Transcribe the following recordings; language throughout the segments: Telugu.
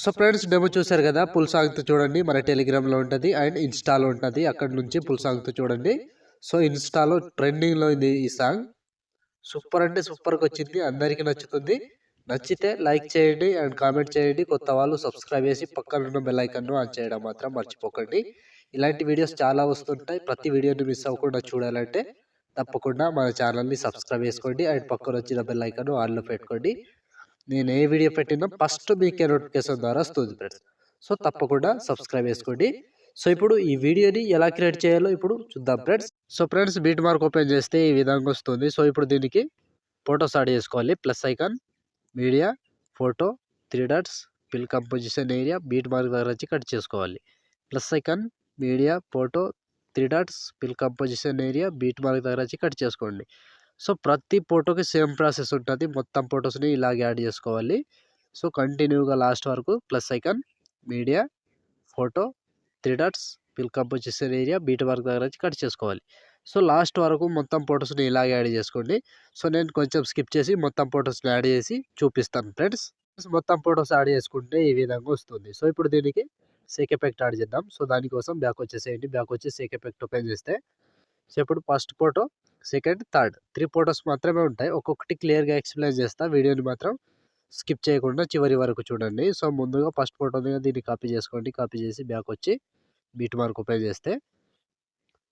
సో ఫ్రెండ్స్ డెమో చూసారు కదా, ఫుల్ సాంగ్ తో చూడండి. మన టెలిగ్రామ్ లో ఉంటది అండ్ ఇన్స్టాలో ఉంటది. అక్కడ నుంచి ఫుల్ సాంగ్ తో చూడండి. సో ఇన్స్టాలో ట్రెండింగ్ లో ఉంది ఈ సాంగ్. సూపర్ అంటే సూపర్ గా వచ్చింది, అందరికి నచ్చుతుంది. నచ్చితే లైక్ చేయండి అండ్ కామెంట్ చేయండి. కొత్త వాళ్ళు సబ్స్క్రైబ్ చేసి పక్కన ఉన్న బెల్ ఐకాన్ ను ఆన్ చేయడం మాత్రం మర్చిపోకండి. ఇలాంటి వీడియోస్ చాలా వస్తుంటాయి. ప్రతి వీడియోని మిస్ అవ్వకుండా చూడాలంటే తప్పకుండా మన ఛానల్ ని సబ్స్క్రైబ్ చేసుకోండి అండ్ పక్కన వచ్చిన బెల్ ఐకాన్ ఆన్ లో పెట్టుకోండి. నేను ఏ వీడియో పెట్టినా ఫస్ట్ మీకే నోటిఫికేషన్ ద్వారా వస్తుంది ఫ్రెండ్స్. సో తప్పకుండా సబ్స్క్రైబ్ చేసుకోండి. సో ఇప్పుడు ఈ వీడియోని ఎలా క్రియేట్ చేయాలో ఇప్పుడు చూద్దాం friends. So friends beat mark open చేస్తే ఈ విధంగా వస్తుంది. సో ఇప్పుడు దీనికి ఫొటోస్ యాడ్ చేసుకోవాలి. Plus icon, media, photo, 3 dots, fill composition area, beat mark దగ్గర వచ్చి కట్ చేసుకోవాలి. Plus icon, media, photo, 3 dots, fill composition area, beat mark దగ్గర వచ్చి కట్ చేసుకోండి. సో ప్రతి ఫోటోకి సేమ్ ప్రాసెస్ ఉంటుంది. మొత్తం ఫొటోస్ని ఇలాగే యాడ్ చేసుకోవాలి. సో కంటిన్యూగా లాస్ట్ వరకు plus icon, media, photo, 3 dots, fill composition area, beat mark దగ్గర వచ్చి కట్ చేసుకోవాలి. సో లాస్ట్ వరకు మొత్తం ఫొటోస్ని ఇలాగే యాడ్ చేసుకోండి. సో నేను కొంచెం స్కిప్ చేసి మొత్తం ఫొటోస్ని యాడ్ చేసి చూపిస్తాను ఫ్రెండ్స్. మొత్తం ఫొటోస్ యాడ్ చేసుకుంటే ఈ విధంగా వస్తుంది. సో ఇప్పుడు దీనికి సేక్ ఎఫెక్ట్ యాడ్ చేద్దాం. సో దానికోసం బ్యాక్ వచ్చేసేయండి. బ్యాక్ వచ్చి సేక్ ఎఫెక్ట్ ఓపెన్ చేస్తే సో ఇప్పుడు first photo, second, third 3 photos మాత్రమే ఉంటాయి. ఒక్కొక్కటి క్లియర్గా ఎక్స్ప్లెయిన్ చేస్తా. వీడియోని మాత్రం స్కిప్ చేయకుండా చివరి వరకు చూడండి. సో ముందుగా ఫస్ట్ ఫోటో దీన్ని కాపీ చేసుకోండి. కాపీ చేసి బ్యాక్ వచ్చి బీట్ మార్క్ ఓపెన్ చేస్తే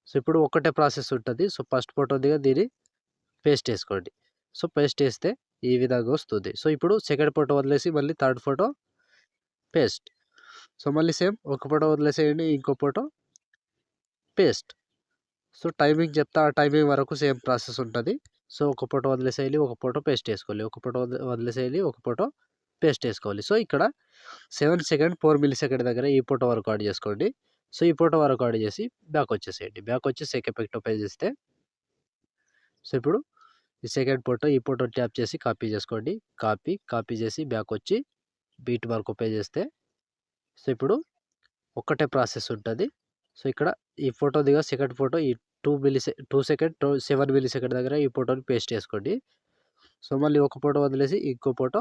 సో ఇప్పుడు ఒకటే ప్రాసెస్ ఉంటుంది. సో ఫస్ట్ ఫోటో దీన్ని పేస్ట్ చేసుకోండి. సో పేస్ట్ చేస్తే ఈ విధంగా వస్తుంది. సో ఇప్పుడు సెకండ్ ఫోటో వదిలేసి మళ్ళీ థర్డ్ ఫోటో పేస్ట్. సో మళ్ళీ సేమ్ ఒక ఫోటో వదిలేసేయండి, ఇంకో ఫోటో పేస్ట్. సో టైమింగ్ చెప్తా, ఆ టైమింగ్ వరకు సేమ్ ప్రాసెస్ ఉంటుంది. సో ఒక ఫోటో వదిలేసేయాలి, ఒక ఫోటో పేస్ట్ చేసుకోవాలి, ఒక ఫోటో వదిలేసేయాలి, ఒక ఫోటో పేస్ట్ చేసుకోవాలి. సో ఇక్కడ 7 సెకండ్ 4 మిల్లీ సెకండ్ దగ్గర ఈ ఫోటో వరకు యాడ్ చేసుకోండి. సో ఈ ఫోటో వరకు యాడ్ చేసి బ్యాక్ వచ్చేసేయండి. బ్యాక్ వచ్చి సేక్ ఎఫెక్ట్ ఓపెన్ చేస్తే సో ఇప్పుడు ఈ సెకండ్ ఫోటో, ఈ ఫోటో ట్యాప్ చేసి కాపీ చేసుకోండి. కాపీ చేసి బ్యాక్ వచ్చి బీట్ మార్క్ ఓపెన్ చేస్తే సో ఇప్పుడు ఒక్కటే ప్రాసెస్ ఉంటుంది. సో ఇక్కడ ఈ ఫోటో సెకండ్ ఫోటో ఈ 2 సెకండ్ 7 మిల్లీ సెకండ్ దగ్గర ఈ ఫోటోని పేస్ట్ చేసుకోండి. సో మళ్ళీ ఒక ఫోటో వదిలేసి ఇంకో ఫోటో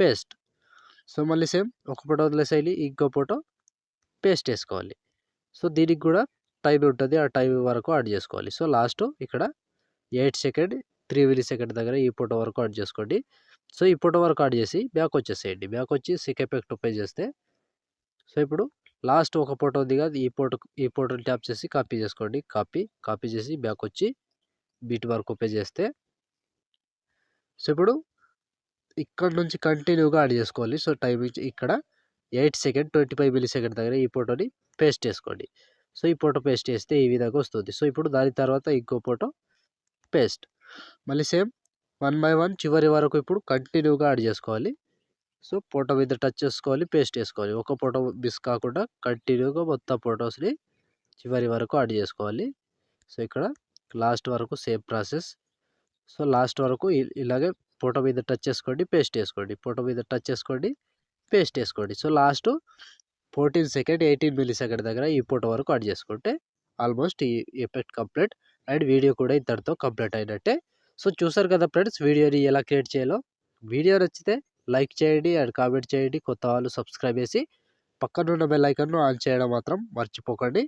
పేస్ట్. సో మళ్ళీ సేమ్ ఒక ఫోటో వదిలేసేయాలి, ఇంకో ఫోటో పేస్ట్ చేసుకోవాలి. సో దీనికి కూడా టైం ఉంటుంది, ఆ టైం వరకు యాడ్ చేసుకోవాలి. సో లాస్ట్ ఇక్కడ 8 సెకండ్ 3 మిల్లీ సెకండ్ దగ్గర ఈ ఫోటో వరకు యాడ్ చేసుకోండి. సో ఈ ఫోటో వరకు యాడ్ చేసి బ్యాక్ వచ్చేసేయండి. బ్యాక్ వచ్చి సేక్ ఎఫెక్ట్ ఓపెన్ చేస్తే సో ఇప్పుడు లాస్ట్ ఒక ఫోటో ఈ ఫోటోని ట్యాప్ చేసి కాపీ చేసుకోండి. కాపీ చేసి బ్యాక్ వచ్చి బీట్ మార్క్ ఓపెన్ చేస్తే సో ఇప్పుడు ఇక్కడ నుంచి కంటిన్యూగా యాడ్ చేసుకోవాలి. సో టైమింగ్ ఇక్కడ 8 సెకండ్ 25 మిల్లీ సెకండ్ దగ్గర ఈ ఫోటోని పేస్ట్ చేసుకోండి. సో ఈ ఫోటో పేస్ట్ చేస్తే ఈ విధంగా వస్తుంది. సో ఇప్పుడు దాని తర్వాత ఇంకో ఫోటో పేస్ట్. మళ్ళీ సేమ్ 1 బై 1 చివరి వరకు ఇప్పుడు కంటిన్యూగా యాడ్ చేసుకోవాలి. సో ఫోటో మీద టచ్ చేసుకోవాలి, పేస్ట్ చేసుకోవాలి. ఒక ఫోటో మిస్ కాకుండా కంటిన్యూగా మొత్తం ఫొటోస్ని చివరి వరకు యాడ్ చేసుకోవాలి. సో ఇక్కడ లాస్ట్ వరకు సేమ్ ప్రాసెస్. సో లాస్ట్ వరకు ఇలాగే ఫోటో మీద టచ్ చేసుకోండి, పేస్ట్ చేసుకోండి, ఫోటో మీద టచ్ చేసుకోండి, పేస్ట్ చేసుకోండి. So last 14 second 18 milli second దగ్గర ఈ ఫోటో వరకు యాడ్ చేసుకుంటే ఆల్మోస్ట్ ఈ ఎఫెక్ట్ కంప్లీట్ అండ్ వీడియో కూడా ఇంతటితో కంప్లీట్ అయినట్టే. సో చూసారు కదా ఫ్రెండ్స్ వీడియోని ఎలా క్రియేట్ చేయాలో. వీడియో నచ్చితే లైక్ చేయండి అండ్ కామెంట్ చేయండి. కొత్త వాళ్ళు సబ్స్క్రైబ్ చేసి పక్కనున్న బెల్ ఐకాన్ను ఆన్ చేయడం మాత్రం మర్చిపోకండి.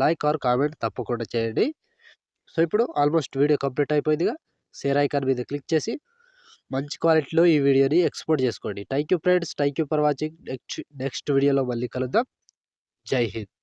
లైక్ ఆర్ కామెంట్ తప్పకుండా చేయండి. సో ఇప్పుడు ఆల్మోస్ట్ వీడియో కంప్లీట్ అయిపోయిందిగా. షేర్ ఐకాన్ మీద క్లిక్ చేసి మంచి క్వాలిటీలో ఈ వీడియోని ఎక్స్పోర్ట్ చేసుకోండి. Thank you friends, thank you for watching. Next వీడియోలో మళ్ళీ కలుద్దాం. జై హింద్.